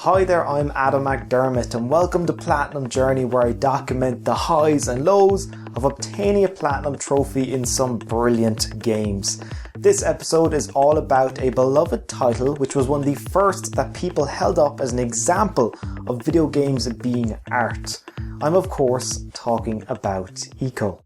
Hi there, I'm Adam McDermott and welcome to Platinum Journey, where I document the highs and lows of obtaining a platinum trophy in some brilliant games. This episode is all about a beloved title which was one of the first that people held up as an example of video games being art. I'm of course talking about ICO.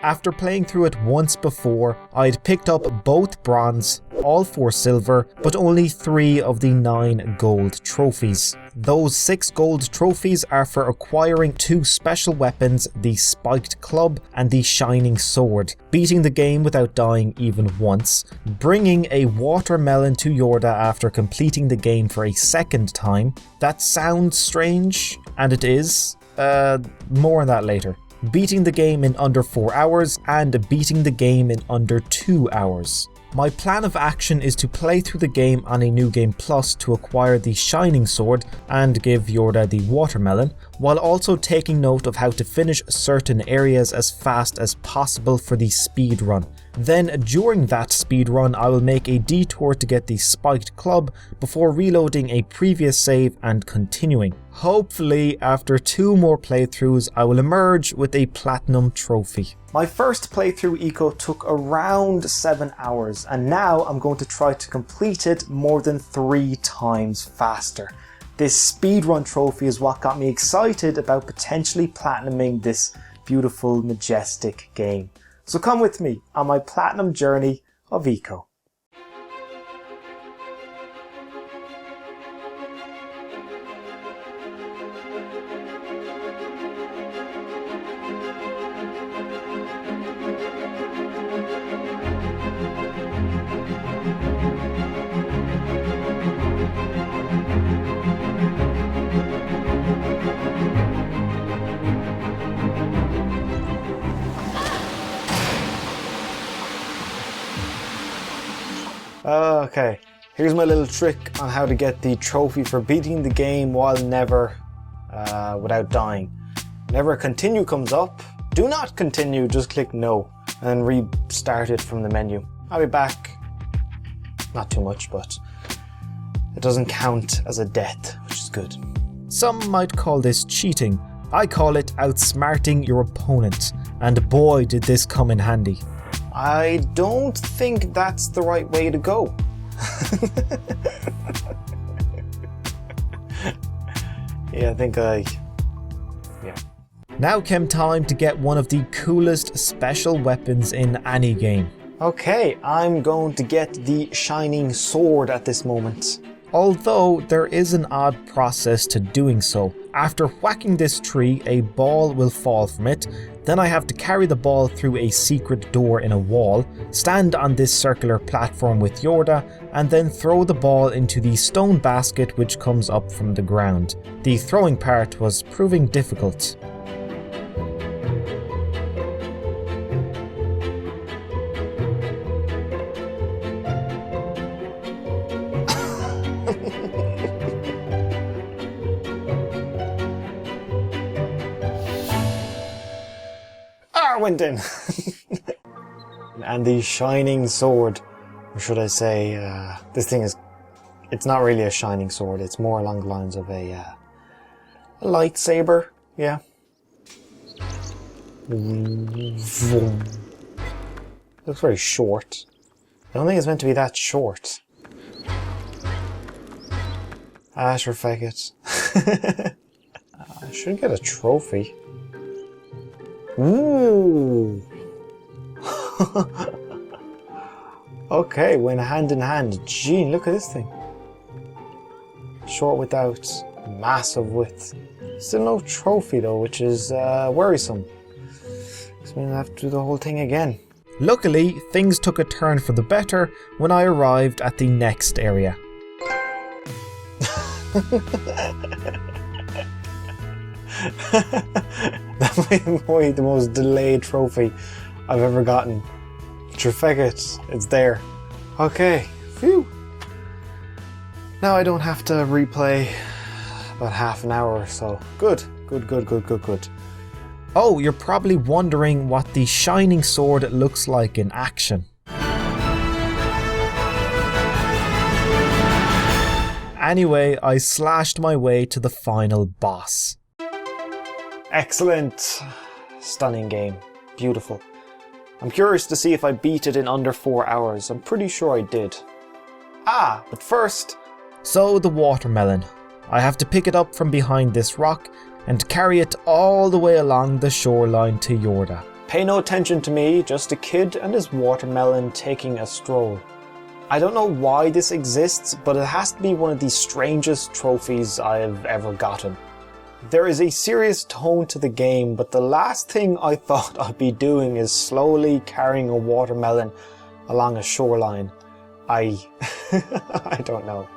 After playing through it once before, I'd picked up both bronze, all 4 silver, but only 3 of the 9 gold trophies. Those 6 gold trophies are for acquiring 2 special weapons, the spiked club and the shining sword, beating the game without dying even once, bringing a watermelon to Yorda after completing the game for a second time. That sounds strange, and it is. More on that later. Beating the game in under 4 hours and beating the game in under 2 hours. My plan of action is to play through the game on a New Game Plus to acquire the Shining Sword and give Yorda the watermelon, while also taking note of how to finish certain areas as fast as possible for the speed run. Then during that speed run I will make a detour to get the spiked club before reloading a previous save and continuing. Hopefully after 2 more playthroughs I will emerge with a platinum trophy. My first playthrough ICO took around 7 hours and now I'm going to try to complete it more than 3 times faster. This speedrun trophy is what got me excited about potentially platinuming this beautiful, majestic game. So come with me on my platinum journey of ICO. Okay, here's my little trick on how to get the trophy for beating the game while never without dying. Whenever a continue comes up, do not continue, just click no and restart it from the menu. I'll be back, not too much, but it doesn't count as a death, which is good. Some might call this cheating. I call it outsmarting your opponent, and boy did this come in handy. I don't think that's the right way to go. Yeah. Now came time to get one of the coolest special weapons in any game. Okay, I'm going to get the shining sword at this moment. Although there is an odd process to doing so. After whacking this tree, a ball will fall from it. Then I have to carry the ball through a secret door in a wall, stand on this circular platform with Yorda, and then throw the ball into the stone basket which comes up from the ground. The throwing part was proving difficult. Went in. And the shining sword, or should I say, this thing is, it's not really a shining sword, it's more along the lines of a lightsaber, yeah. Looks very short. I don't think it's meant to be that short. Sure, fake it. I should get a trophy. Ooh. Okay, went hand in hand. Gee, look at this thing. Short without, massive width. Still no trophy though, which is worrisome. This means I have to do the whole thing again. Luckily, things took a turn for the better when I arrived at the next area. That might be the most delayed trophy I've ever gotten. Terrific, it's there. Okay, phew. Now I don't have to replay about half an hour or so. Good. Oh, you're probably wondering what the shining sword looks like in action. Anyway, I slashed my way to the final boss. Excellent. Stunning game. Beautiful. I'm curious to see if I beat it in under 4 hours. I'm pretty sure I did. But first... So the watermelon. I have to pick it up from behind this rock and carry it all the way along the shoreline to Yorda. Pay no attention to me, just a kid and his watermelon taking a stroll. I don't know why this exists, but it has to be one of the strangest trophies I have ever gotten. There is a serious tone to the game, but the last thing I thought I'd be doing is slowly carrying a watermelon along a shoreline. I don't know.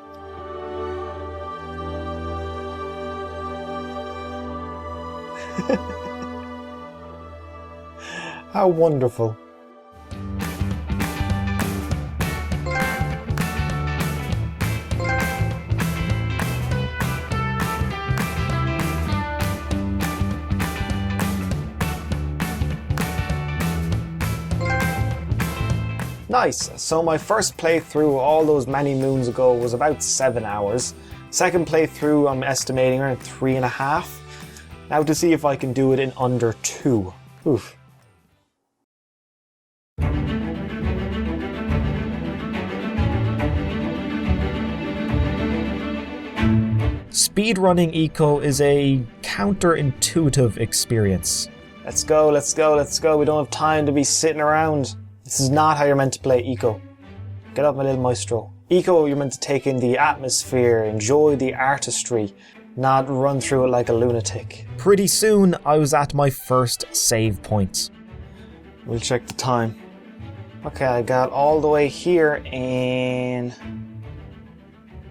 How wonderful. Nice, so my first playthrough all those many moons ago was about 7 hours. Second playthrough I'm estimating around 3.5. Now to see if I can do it in under 2. Oof. Speedrunning ICO is a counterintuitive experience. Let's go, let's go, let's go. We don't have time to be sitting around. This is not how you're meant to play ICO. Get up, my little maestro. ICO, you're meant to take in the atmosphere, enjoy the artistry, not run through it like a lunatic. Pretty soon, I was at my first save point. We'll check the time. Okay, I got all the way here in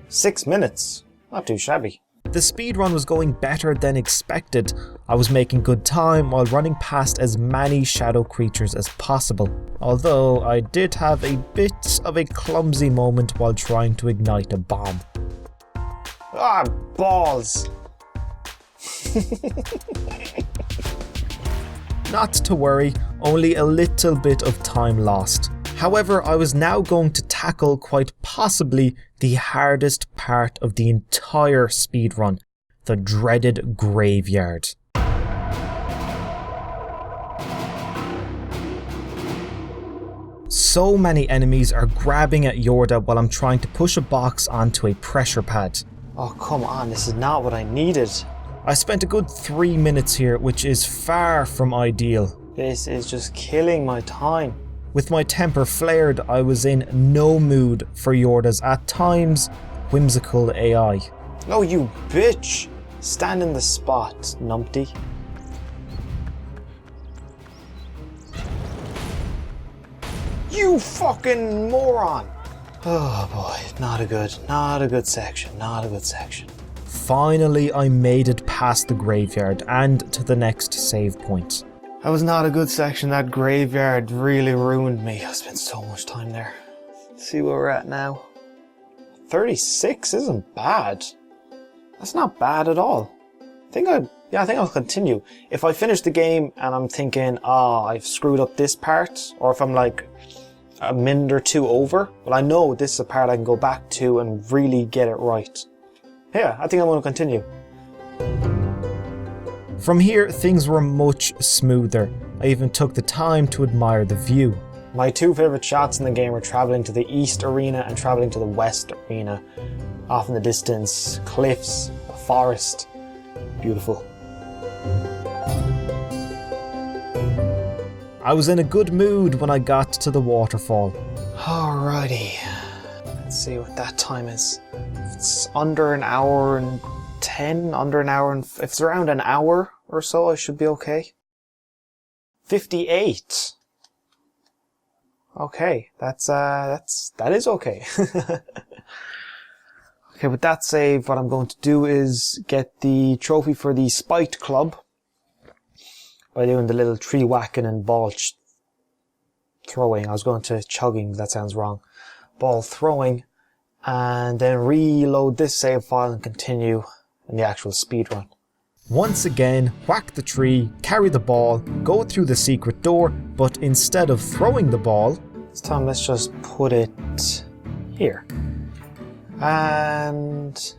6 minutes. Not too shabby. The speedrun was going better than expected. I was making good time while running past as many shadow creatures as possible. Although I did have a bit of a clumsy moment while trying to ignite a bomb. Ah, balls! Not to worry, only a little bit of time lost. However, I was now going to tackle quite possibly the hardest part of the entire speedrun, the dreaded graveyard. So many enemies are grabbing at Yorda while I'm trying to push a box onto a pressure pad. Oh come on, this is not what I needed. I spent a good 3 minutes here, which is far from ideal. This is just killing my time. With my temper flared, I was in no mood for Yorda's at times whimsical AI. Oh you bitch! Stand in the spot, numpty. You fucking moron! Oh boy, not a good section. Finally, I made it past the graveyard and to the next save point. That was not a good section. That graveyard really ruined me. I spent so much time there. Let's see where we're at now. 36 isn't bad. That's not bad at all. I think I'll continue. If I finish the game and I'm thinking, I've screwed up this part, or if I'm like a minute or two over, well, I know this is a part I can go back to and really get it right. Yeah, I think I'm going to continue. From here, things were much smoother. I even took the time to admire the view. My two favourite shots in the game were travelling to the east arena and travelling to the west arena. Off in the distance, cliffs, a forest. Beautiful. I was in a good mood when I got to the waterfall. Alrighty. Let's see what that time is. If it's under an hour and 10, if it's around an hour or so, I should be okay. 58. Okay, that is okay. Okay, with that save, what I'm going to do is get the trophy for the Spite Club by doing the little tree whacking and ball throwing. I was going to chugging, that sounds wrong. Ball throwing, and then reload this save file and continue in the actual speedrun. Once again, whack the tree, carry the ball, go through the secret door, but instead of throwing the ball, this time let's just put it here. And...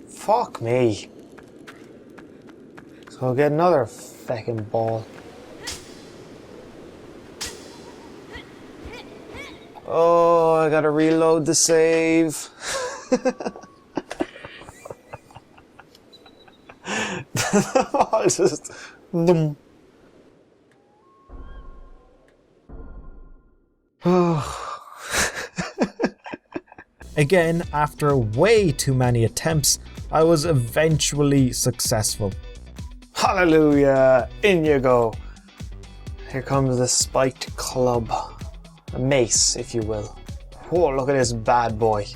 fuck me. So I'll get another fucking ball. Oh, I gotta reload the save. It's just... Again, after way too many attempts, I was eventually successful. Hallelujah! In you go! Here comes the spiked club. A mace, if you will. Whoa, look at this bad boy.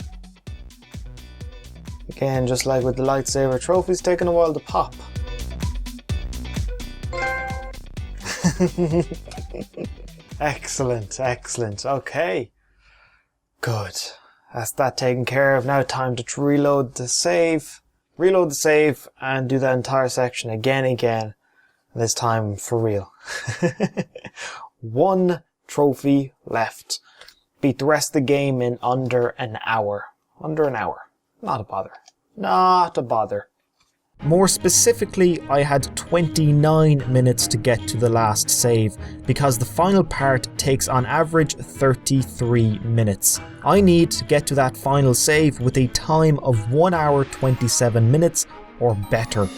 Again, just like with the lightsaber trophies, taking a while to pop. Excellent, excellent. Okay. Good. That's that taken care of. Now time to reload the save. Reload the save and do that entire section again. And this time for real. One trophy left. Beat the rest of the game in under an hour. Under an hour. Not a bother. Not a bother. More specifically, I had 29 minutes to get to the last save, because the final part takes on average 33 minutes. I need to get to that final save with a time of 1 hour 27 minutes or better.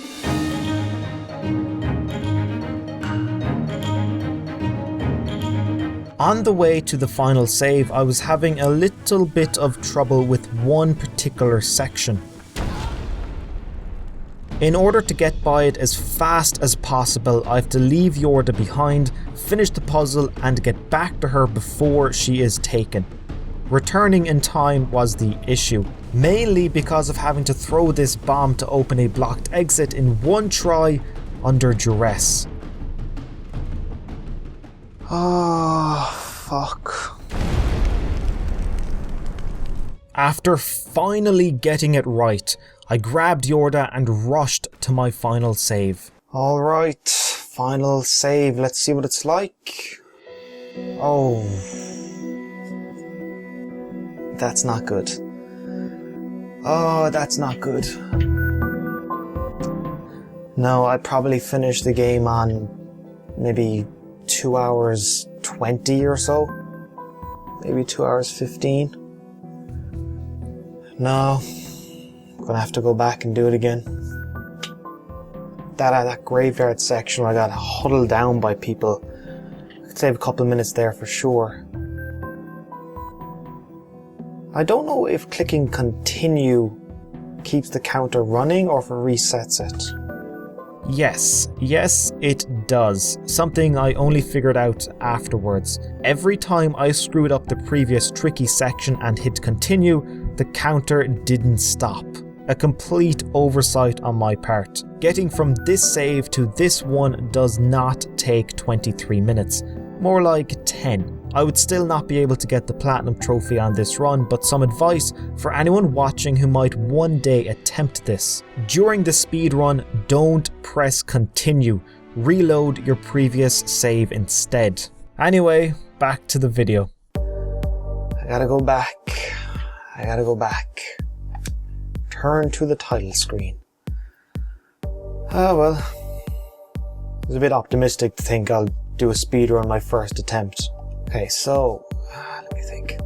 On the way to the final save, I was having a little bit of trouble with one particular section. In order to get by it as fast as possible, I have to leave Yorda behind, finish the puzzle and get back to her before she is taken. Returning in time was the issue, mainly because of having to throw this bomb to open a blocked exit in one try under duress. Oh, fuck. After finally getting it right, I grabbed Yorda and rushed to my final save. Alright, final save. Let's see what it's like. Oh. That's not good. Oh, that's not good. No, I probably finished the game on maybe 2 hours 20 or so. Maybe 2 hours 15. No. I'm gonna have to go back and do it again. That graveyard section where I got huddled down by people. I could save a couple of minutes there for sure. I don't know if clicking continue keeps the counter running or if it resets it. Yes, it does. Something I only figured out afterwards. Every time I screwed up the previous tricky section and hit continue, the counter didn't stop. A complete oversight on my part. Getting from this save to this one does not take 23 minutes, more like 10. I would still not be able to get the platinum trophy on this run, but some advice for anyone watching who might one day attempt this. During the speed run, don't press continue. Reload your previous save instead. Anyway, back to the video. I gotta go back. Turn to the title screen. Oh well. I was a bit optimistic to think I'll do a speedrun my first attempt. Okay, so, let me think.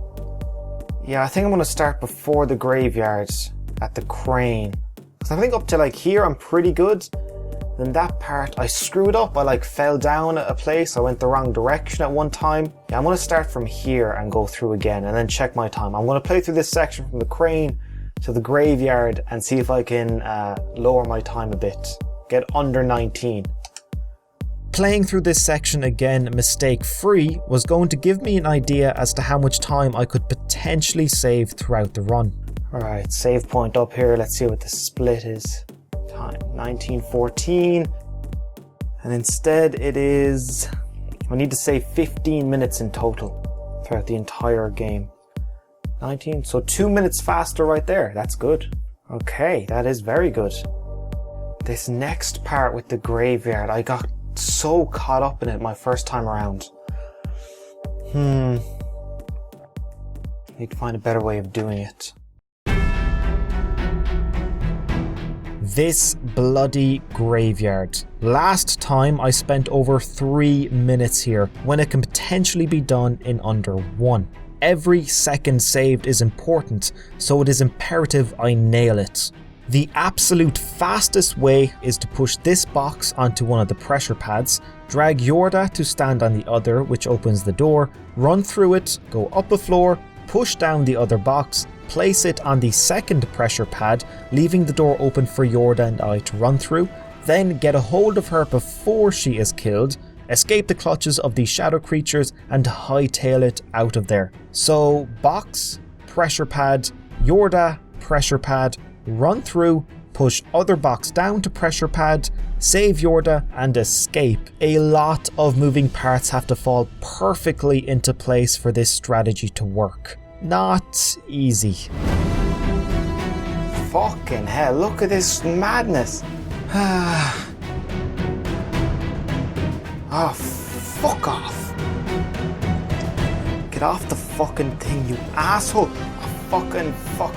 Yeah, I think I'm gonna start before the graveyard at the crane. Because I think up to like here I'm pretty good. Then that part, I screwed up. I like fell down at a place. I went the wrong direction at one time. Yeah, I'm gonna start from here and go through again and then check my time. I'm gonna play through this section from the crane to the graveyard and see if I can lower my time a bit. Get under 19. Playing through this section again mistake-free was going to give me an idea as to how much time I could potentially save throughout the run. Alright, save point up here. Let's see what the split is. Time 1914. And instead it is... I need to save 15 minutes in total throughout the entire game. 19, so 2 minutes faster right there. That's good. Okay, that is very good. This next part with the graveyard, I got so caught up in it my first time around. Need to find a better way of doing it. This bloody graveyard. Last time I spent over 3 minutes here when it can potentially be done in under 1. Every second saved is important, so it is imperative I nail it. The absolute fastest way is to push this box onto one of the pressure pads, drag Yorda to stand on the other, which opens the door, run through it, go up a floor, push down the other box, place it on the second pressure pad, leaving the door open for Yorda and I to run through, then get a hold of her before she is killed, escape the clutches of the shadow creatures and hightail it out of there. So box, pressure pad, Yorda, pressure pad, run through, push other box down to pressure pad, save Yorda and escape. A lot of moving parts have to fall perfectly into place for this strategy to work. Not easy. Fucking hell, look at this madness. Oh, fuck off. Get off the fucking thing, you asshole. Oh, fucking fuck.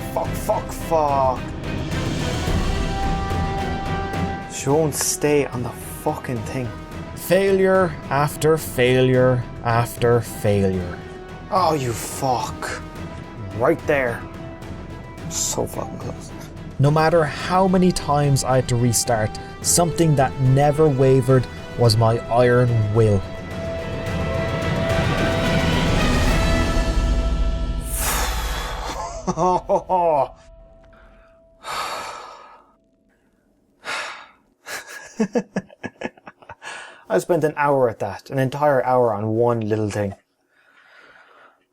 She won't stay on the fucking thing. Failure after failure after failure. Oh, you fuck. Right there. So fucking close. No matter how many times I had to restart, something that never wavered was my iron will. I spent an hour at that, an entire hour on one little thing.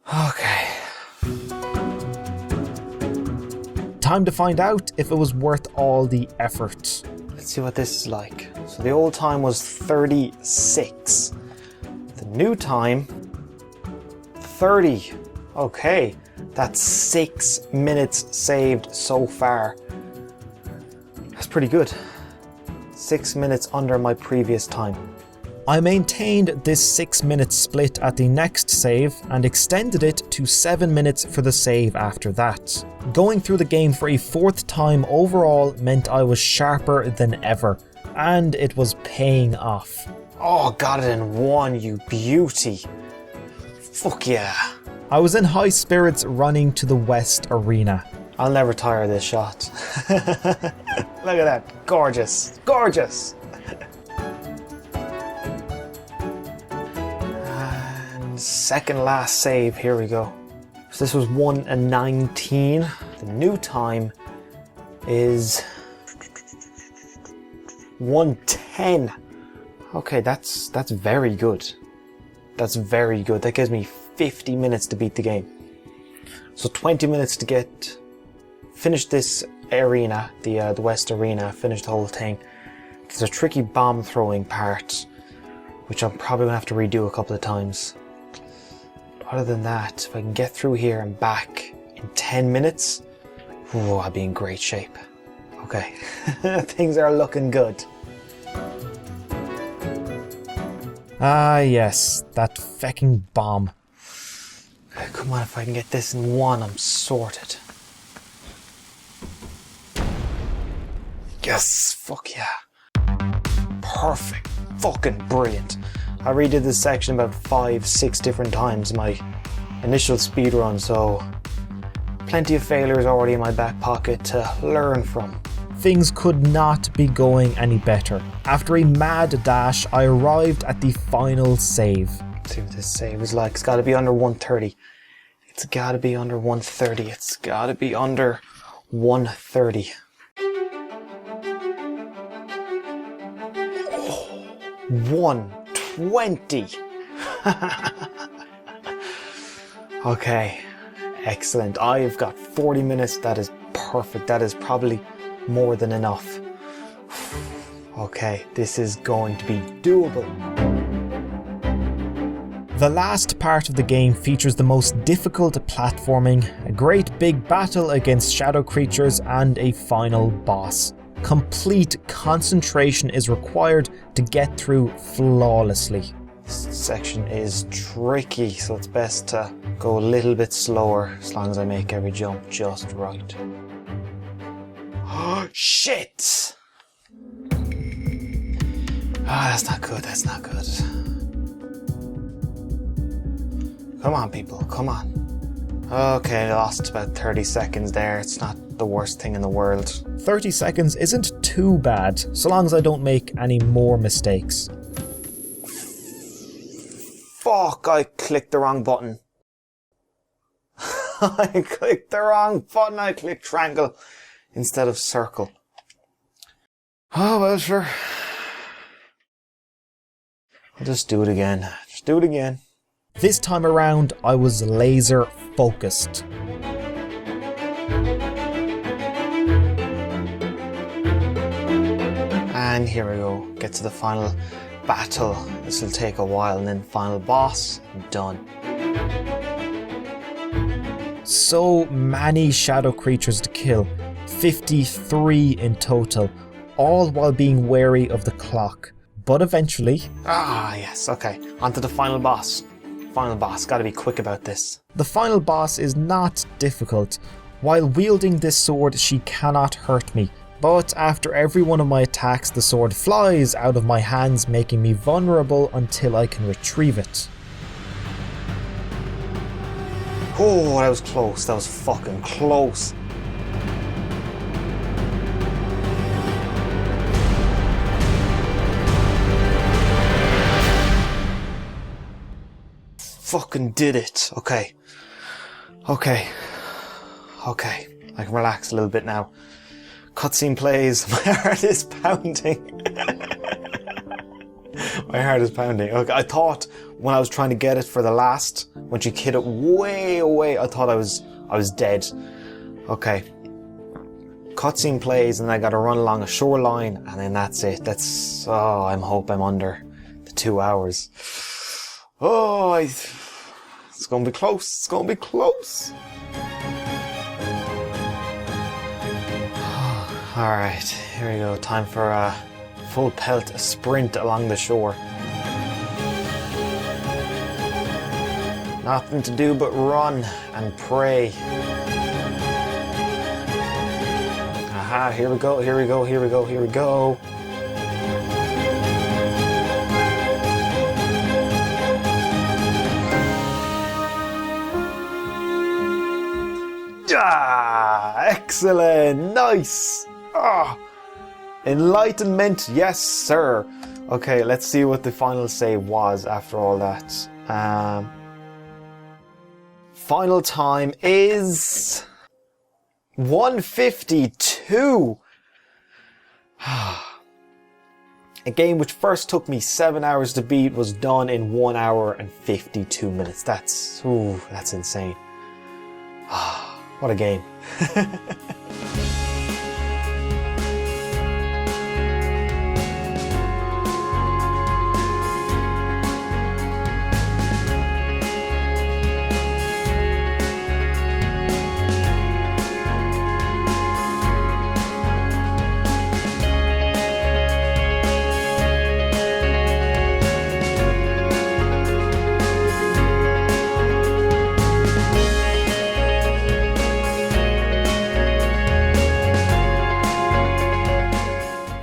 Okay. Time to find out if it was worth all the effort. Let's see what this is like. So the old time was 36. The new time, 30. Okay, that's 6 minutes saved so far. That's pretty good. 6 minutes under my previous time. I maintained this 6 minute split at the next save and extended it to 7 minutes for the save after that. Going through the game for a 4th time overall meant I was sharper than ever, and it was paying off. Oh, got it in 1, you beauty. Fuck yeah. I was in high spirits running to the West Arena. I'll never tire this shot. Look at that, gorgeous, gorgeous. Second last save, here we go. So this was 1:19. The new time is 1:10. Okay, that's very good. That's very good. That gives me 50 minutes to beat the game. So 20 minutes to finish this arena, the West Arena, finish the whole thing. There's a tricky bomb throwing part, which I'm probably gonna have to redo a couple of times. Other than that, if I can get through here and back in 10 minutes, I'll be in great shape. Okay, things are looking good. Ah yes, that fecking bomb. Okay, come on, if I can get this in 1, I'm sorted. Yes, fuck yeah. Perfect, fucking brilliant. I redid this section about 5-6 different times in my initial speedrun, so plenty of failures already in my back pocket to learn from. Things could not be going any better. After a mad dash, I arrived at the final save. Let's see what this save is like. It's gotta be under 130. It's gotta be under 130. It's gotta be under 130. 120. Okay, excellent. I've got 40 minutes. That is perfect. That is probably more than enough. Okay, this is going to be doable. The last part of the game features the most difficult platforming, a great big battle against shadow creatures, and a final boss. Complete concentration is required to get through flawlessly. This section is tricky, so it's best to go a little bit slower as long as I make every jump just right. Oh, shit! Ah, that's not good, that's not good. Come on, people, come on. Okay, I lost about 30 seconds there. It's not the worst thing in the world. 30 seconds isn't too bad, so long as I don't make any more mistakes. Fuck, I clicked the wrong button. I clicked the wrong button. I clicked triangle instead of circle. Oh, well, sure. I'll just do it again. Just do it again. This time around, I was laser focused. And here we go. Get to the final battle. This will take a while, and then final boss. Done. So many shadow creatures to kill. 53 in total. All while being wary of the clock. But eventually... Ah, yes, okay. On to the final boss. Final boss, gotta be quick about this. The final boss is not difficult. While wielding this sword, she cannot hurt me. But after every one of my attacks, the sword flies out of my hands, making me vulnerable until I can retrieve it. Oh, that was close. That was fucking close. Fucking did it. Okay. Okay. Okay. I can relax a little bit now. Cutscene plays. My heart is pounding. My heart is pounding. Okay, I thought when I was trying to get it for the last, when she hit it way away, I thought I was dead. Okay. Cutscene plays and I gotta run along a shoreline and then that's it. That's, oh, I hope I'm under the 2 hours. Oh, it's gonna be close. It's gonna be close. Alright, here we go. Time for a full pelt sprint along the shore. Nothing to do but run and pray. Aha, here we go, here we go, here we go, here we go. Ah, excellent, nice. Ah, enlightenment, yes sir. Okay, let's see what the final save was after all that. Final time is 1:52. A game which first took me 7 hours to beat was done in 1 hour and 52 minutes. That's insane. What a game.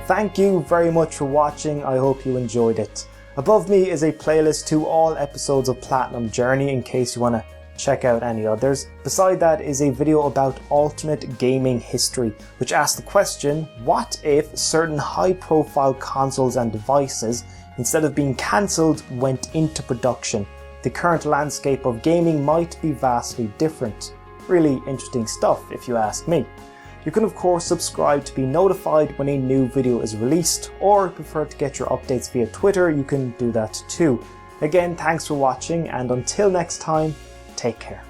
Thank you very much for watching. I hope you enjoyed it. Above me is a playlist to all episodes of Platinum Journey in case you want to check out any others. Beside that is a video about alternate gaming history, which asks the question, what if certain high profile consoles and devices, instead of being cancelled, went into production? The current landscape of gaming might be vastly different. Really interesting stuff if you ask me. You can of course subscribe to be notified when a new video is released, or if you prefer to get your updates via Twitter, you can do that too. Again, thanks for watching, and until next time, take care.